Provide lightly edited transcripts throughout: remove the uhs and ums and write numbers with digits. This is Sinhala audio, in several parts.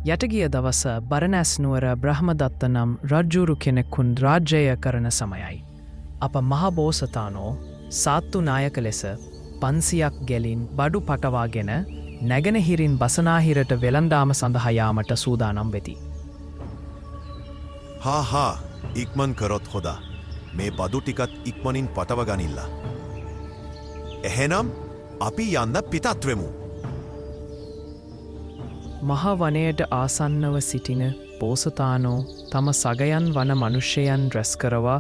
යටගිය දවස බරණැස් නුවර බ්‍රහ්මදත්ත නම් රජ්ජුරු කෙනෙකුන් රාජ්‍යය කරන සමයයි. අප මහබෝසතානෝ සාත්තු නායක ලෙස 500ක් ගෙලින් බඩු පටවාගෙන නැගෙනහිරින් බසනාහිරට වෙළඳාම සඳහා යාමට සූදානම් වෙති. හා ඉක්මන් කරොත් හොදා. මේ බදු ටිකත් ඉක්මනින් පටව ගනිල්ලා. එහෙනම් අපි යන්න පිටත් වෙමු. මහ වනයට ආසන්නව සිටින බෝසතානෝ තම සගයන් වන මනුෂ්‍යයන් රැස් කරවා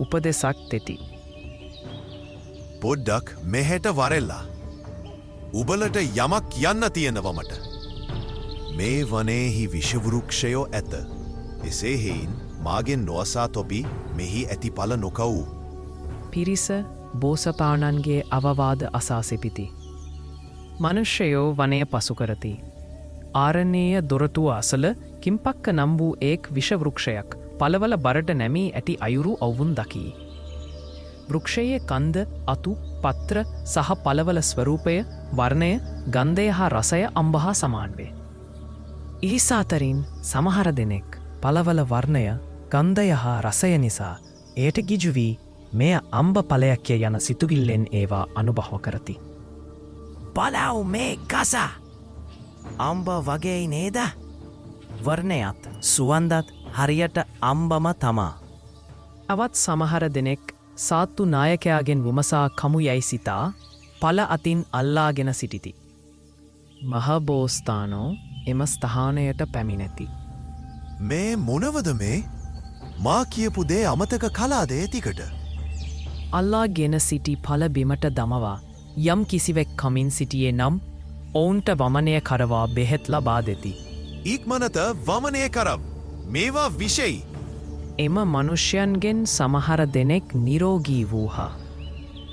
උපදෙසක් දෙති. පොඩ්ඩක් මෙහෙට වරෙල්ලා. උබලට යමක් කියන්න තියෙනවමට. මේ වනයෙහි විෂවෘක්ෂයෝ ඇත. එසේ හෙයින් මාගෙන් නොවසා තොපි මෙහි ඇති පල නොකවූ. පිරිස බෝසතාණන්ගේ අවවාද අසා සිපිති. මනුෂ්‍යයෝ වනය පසු කරති. ආරණ්‍යය දොරටුව අසල කිම්පක්ක නම් වූ ඒක් විෂවෘක්ෂයක් පලවල බරට නැමී ඇති අයුරු ඔවුන් දකී. වෘක්ෂයේ කන්ද, අතු, පත්‍ර සහ පලවල ස්වරූපය, වර්ණය, ගන්ධය හා රසය අම්බ හා සමාන් වේ. ඉහිසාතරින් සමහර දෙනෙක් පලවල වර්ණය, ගන්ධය හා රසය නිසා එයට ගිජු වී මෙය අම්බ පලයක්ය යන සිතුවිල්ලෙන් ඒවා අනුභව කරති. බලව් මේ ගස! අම්බ වගේ නේද? වර්ණයත් සුවන්දත් හරියට අම්බම තමා. අවත් සමහර දෙනෙක් සාත්තු නායකයාගෙන් වුමසා කමු යැයි සිතා පල අතින් අල්ලාගෙන සිටිති. මහබෝස්ථානෝ එම ස්ථානයට පැමිණෙති. මේ මොනවද මේ? මා කියපු දේ අමතක කලාද ඒතිකට? අල්ලාගෙන සිටි පල බිමට දමවා යම් කිසිවෙක් කමින් සිටියේ නම් ඔවුන්ට වමනය කරවා බෙහෙත් ලබා දෙති. ඉක්මනත වමනය කරම්. මේවා විෂයි. එම මනුෂ්‍යයන්ගෙන් සමහර දෙනෙක් නිරෝගී වූහා.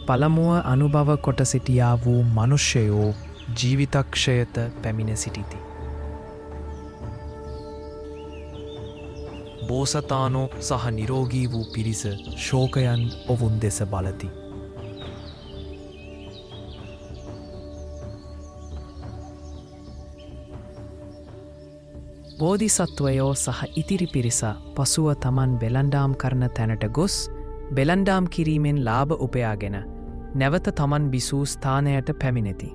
පළමුව අනුභව කොට සිටියා වූ මනුෂ්‍යයෝ ජීවිතක්ෂයත පැමිණ සිටිති. බෝසතානෝ සහ නිරෝගී වූ පිරිස ශෝකයන් ඔවුන් දෙස බලති. බෝධිසත්වයෝ සහ ඉතිරි පිරිස පසුව තමන් වෙළඳාම් කරන තැනට ගොස් වෙළඳාම් කිරීමෙන් ලාභ උපයාගෙන නැවත තමන් බිසූ ස්ථානයට පැමිණෙති.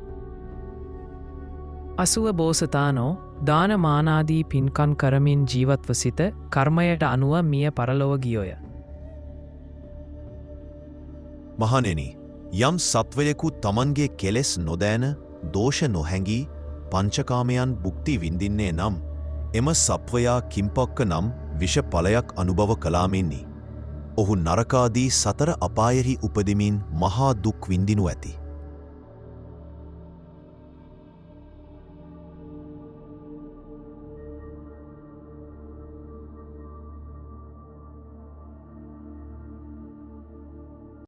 අසුව බෝසතානෝ දානමානාදී පින්කම් කරමින් ජීවත්ව සිට කර්මයට අනුව මිය පරලොව ගියෝය. මහණෙනි, යම් සත්වයෙකු තමන්ගේ කෙලෙස් නොදෑන දෝෂ නොහැඟී පංචකාමයන් භුක්ති විඳින්නේ නම් එම සත්වයා කිම්පක්ක නම් විෂ පලයක් අනුභව කළාමෙන්නි. ඔහු නරකාදී සතර අපායෙහි උපදිමින් මහා දුක් විඳිනු ඇති.